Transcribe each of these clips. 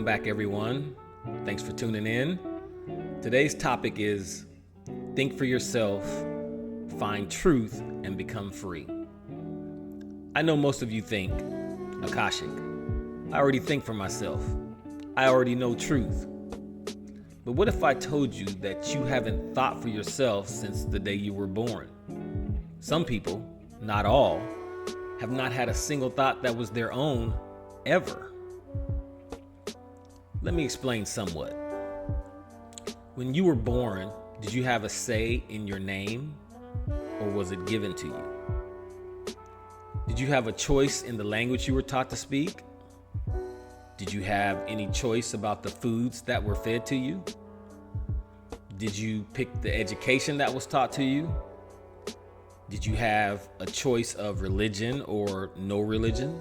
Welcome back, everyone. Thanks for tuning in. Today's topic is think for yourself, find truth, and become free. I know most of you think, Akashic, I already think for myself. I already know truth. But what if I told you that you haven't thought for yourself since the day you were born? Some people, not all, have not had a single thought that was their own ever. Let me explain somewhat. When you were born, did you have a say in your name, or was it given to you? Did you have a choice in the language you were taught to speak? Did you have any choice about the foods that were fed to you? Did you pick the education that was taught to you? Did you have a choice of religion or no religion?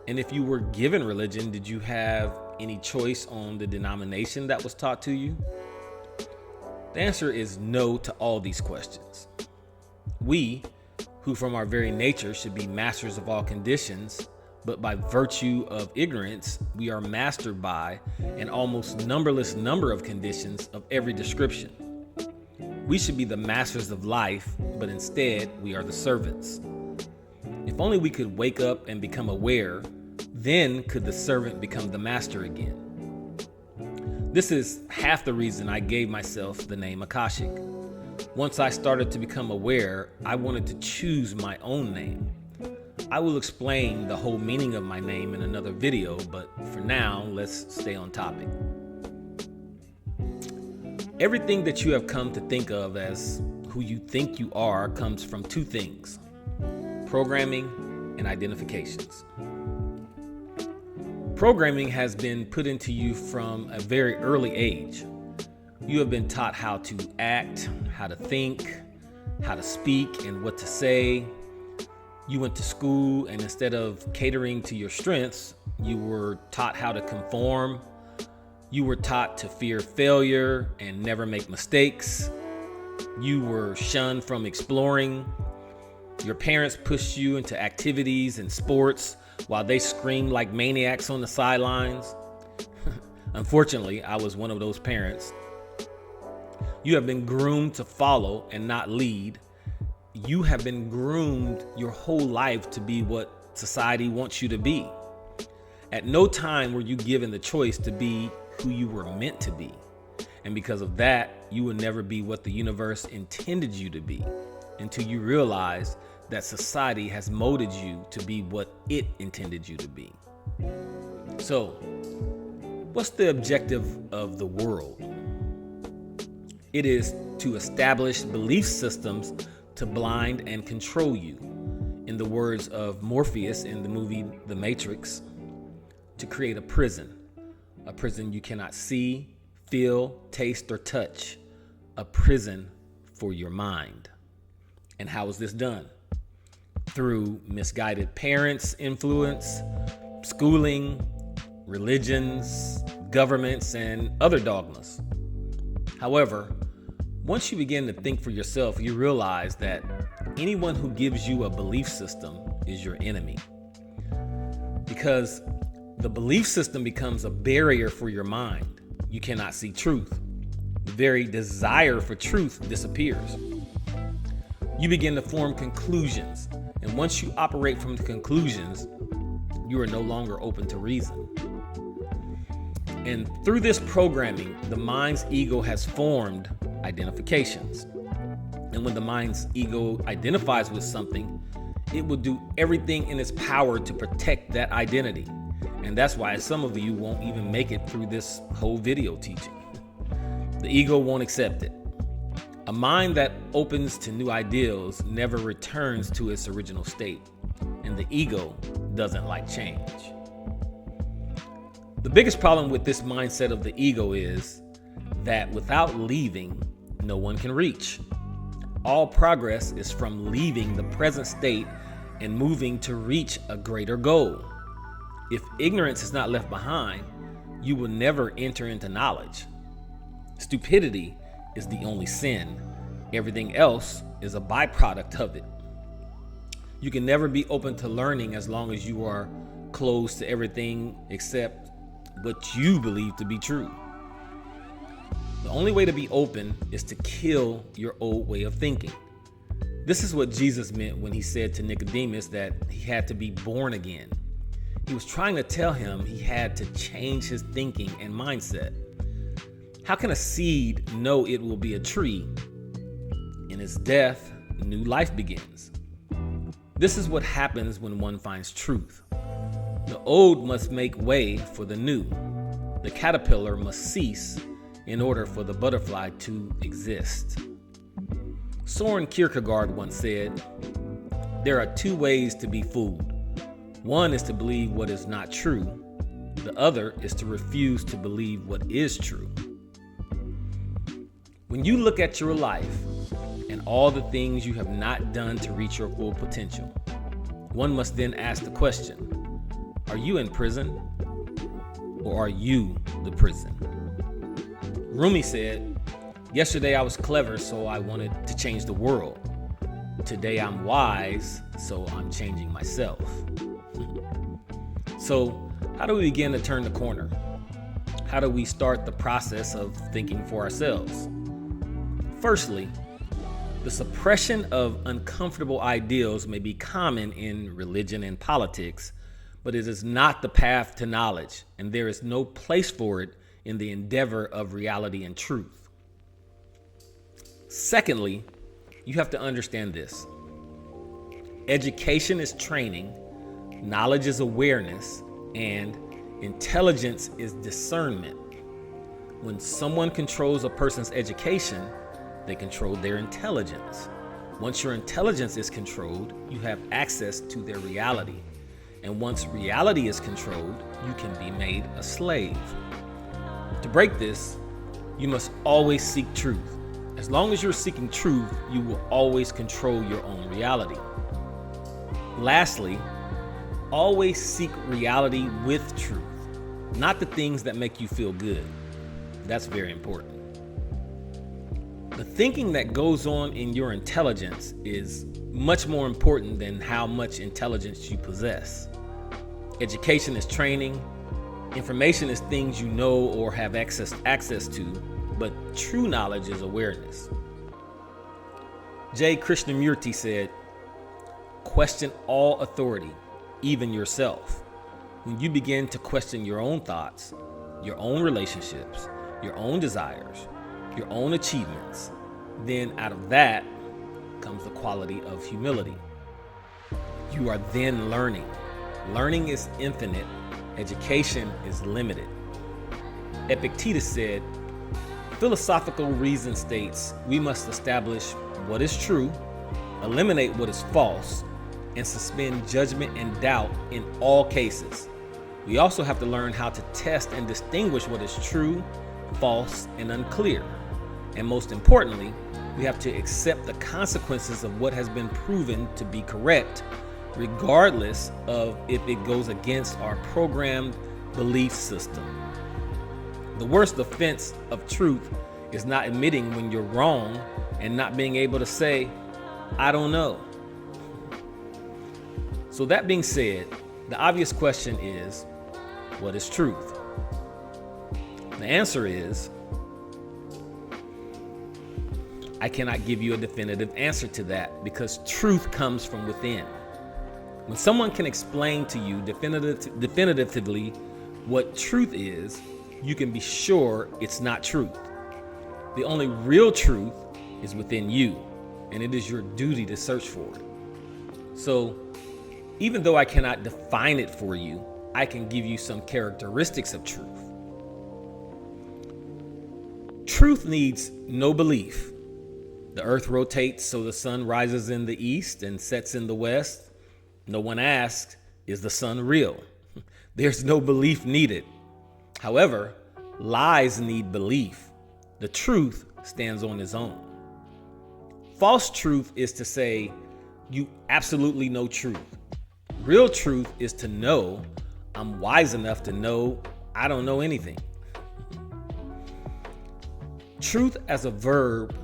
And if you were given religion, did you have any choice on the denomination that was taught to you? The answer is no to all these questions. We, who from our very nature should be masters of all conditions, but by virtue of ignorance, we are mastered by an almost numberless number of conditions of every description. We should be the masters of life, but instead we are the servants. If only we could wake up and become aware, then could the servant become the master again. This is half the reason I gave myself the name Akashic. Once I started to become aware, I wanted to choose my own name. I will explain the whole meaning of my name in another video, but for now, let's stay on topic. Everything that you have come to think of as who you think you are comes from two things: programming and identifications. Programming has been put into you from a very early age. You have been taught how to act, how to think, how to speak, and what to say. You went to school, and instead of catering to your strengths, you were taught how to conform. You were taught to fear failure and never make mistakes. You were shunned from exploring. Your parents pushed you into activities and sports while they screamed like maniacs on the sidelines. Unfortunately, I was one of those parents. You have been groomed to follow and not lead. You have been groomed your whole life to be what society wants you to be. At no time were you given the choice to be who you were meant to be. And because of that, you will never be what the universe intended you to be until you realize that society has molded you to be what it intended you to be. So, what's the objective of the world? It is to establish belief systems to blind and control you. In the words of Morpheus in the movie The Matrix, to create a prison you cannot see, feel, taste, or touch, a prison for your mind. And how is this done? Through misguided parents' influence, schooling, religions, governments, and other dogmas. However, once you begin to think for yourself, you realize that anyone who gives you a belief system is your enemy. Because the belief system becomes a barrier for your mind. You cannot see truth. The very desire for truth disappears. You begin to form conclusions, and once you operate from the conclusions, you are no longer open to reason. And through this programming, the mind's ego has formed identifications. And when the mind's ego identifies with something, it will do everything in its power to protect that identity. And that's why some of you won't even make it through this whole video teaching. The ego won't accept it. A mind that opens to new ideals never returns to its original state, and the ego doesn't like change. The biggest problem with this mindset of the ego is that without leaving, no one can reach. All progress is from leaving the present state and moving to reach a greater goal. If ignorance is not left behind, you will never enter into knowledge. Stupidity is the only sin. Everything else is a byproduct of it. You can never be open to learning as long as you are closed to everything except what you believe to be true. The only way to be open is to kill your old way of thinking. This is what Jesus meant when he said to Nicodemus that he had to be born again. He was trying to tell him he had to change his thinking and mindset. How can a seed know it will be a tree? In its death, new life begins. This is what happens when one finds truth. The old must make way for the new. The caterpillar must cease in order for the butterfly to exist. Soren Kierkegaard once said, "There are two ways to be fooled. One is to believe what is not true. The other is to refuse to believe what is true." When you look at your life and all the things you have not done to reach your full potential, one must then ask the question, are you in prison or are you the prison? Rumi said, "Yesterday I was clever, so I wanted to change the world. Today I'm wise, so I'm changing myself." So, how do we begin to turn the corner? How do we start the process of thinking for ourselves? Firstly, the suppression of uncomfortable ideals may be common in religion and politics, but it is not the path to knowledge, and there is no place for it in the endeavor of reality and truth. Secondly, you have to understand this. Education is training, knowledge is awareness, and intelligence is discernment. When someone controls a person's education, they control their intelligence. Once your intelligence is controlled, you have access to their reality. And once reality is controlled, you can be made a slave. To break this, you must always seek truth. As long as you're seeking truth, you will always control your own reality. Lastly, always seek reality with truth, not the things that make you feel good. That's very important. The thinking that goes on in your intelligence is much more important than how much intelligence you possess. Education is training. Information is things you know or have access to, but true knowledge is awareness. J. Krishnamurti said, "Question all authority, even yourself." When you begin to question your own thoughts, your own relationships, your own desires, your own achievements, then out of that comes the quality of humility. You are then learning. Learning is infinite. Education is limited. Epictetus said, "Philosophical reason states we must establish what is true, eliminate what is false, and suspend judgment and doubt in all cases. We also have to learn how to test and distinguish what is true, false, and unclear. And most importantly, we have to accept the consequences of what has been proven to be correct, regardless of if it goes against our programmed belief system." The worst offense of truth is not admitting when you're wrong and not being able to say, "I don't know." So that being said, the obvious question is, what is truth? The answer is, I cannot give you a definitive answer to that because truth comes from within. When someone can explain to you definitively what truth is, you can be sure it's not truth. The only real truth is within you, and it is your duty to search for it. So, even though I cannot define it for you, I can give you some characteristics of truth. Truth needs no belief. The earth rotates so the sun rises in the east and sets in the west. No one asks, is the sun real? There's no belief needed. However, lies need belief. The truth stands on its own. False truth is to say you absolutely know truth. Real truth is to know I'm wise enough to know I don't know anything. Truth as a verb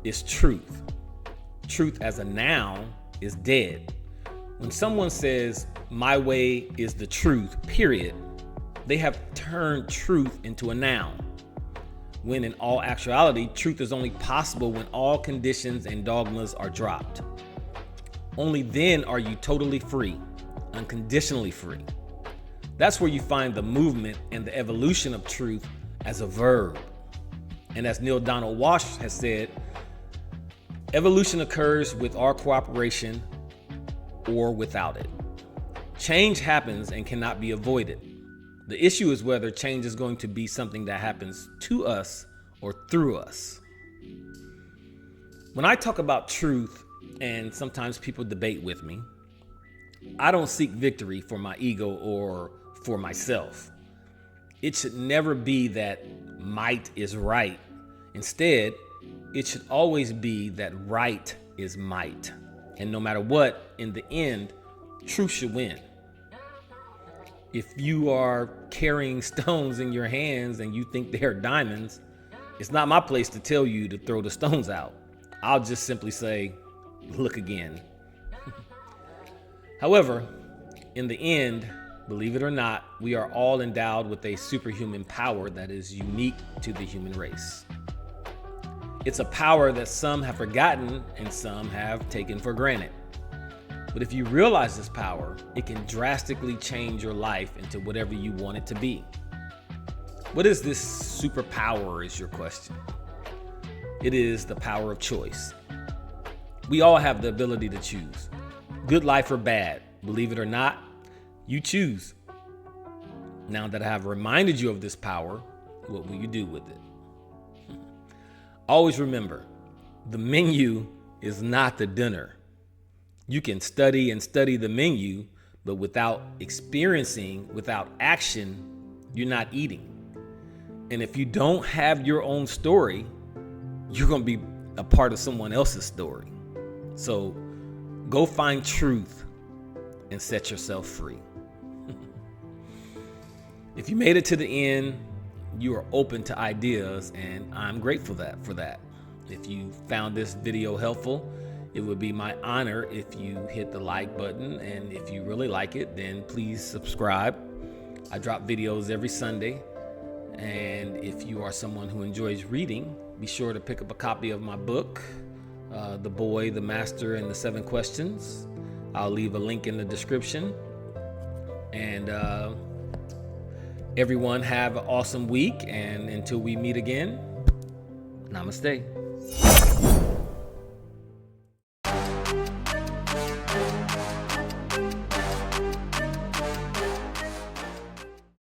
is truth. Truth as a noun is dead. When someone says, "My way is the truth," period, They have turned truth into a noun, when in all actuality, truth is only possible when all conditions and dogmas are dropped. Only then are you totally free, unconditionally free. That's where you find the movement and the evolution of truth as a verb. And as Neil Donald Walsh has said, evolution occurs with our cooperation or without it. Change happens and cannot be avoided. The issue is whether change is going to be something that happens to us or through us. When I talk about truth, and sometimes people debate with me, I don't seek victory for my ego or for myself. It should never be that might is right. Instead, it should always be that right is might. And no matter what, in the end, truth should win. If you are carrying stones in your hands and you think they're diamonds, it's not my place to tell you to throw the stones out. I'll just simply say, look again. However, in the end, believe it or not, we are all endowed with a superhuman power that is unique to the human race. It's a power that some have forgotten and some have taken for granted. But if you realize this power, it can drastically change your life into whatever you want it to be. What is this superpower is your question. It is the power of choice. We all have the ability to choose. Good life or bad, believe it or not, you choose. Now that I have reminded you of this power, what will you do with it? Always remember, the menu is not the dinner. You can study and study the menu, but without experiencing, without action, you're not eating. And if you don't have your own story, you're going to be a part of someone else's story. So go find truth and set yourself free. If you made it to the end, you are open to ideas, and I'm grateful for that. If you found this video helpful, it would be my honor if you hit the like button, and if you really like it, then please subscribe. I drop videos every Sunday, and if you are someone who enjoys reading, be sure to pick up a copy of my book, The Boy, the Master, and the 7 Questions. I'll leave a link in the description. And everyone have an awesome week, and until we meet again, namaste.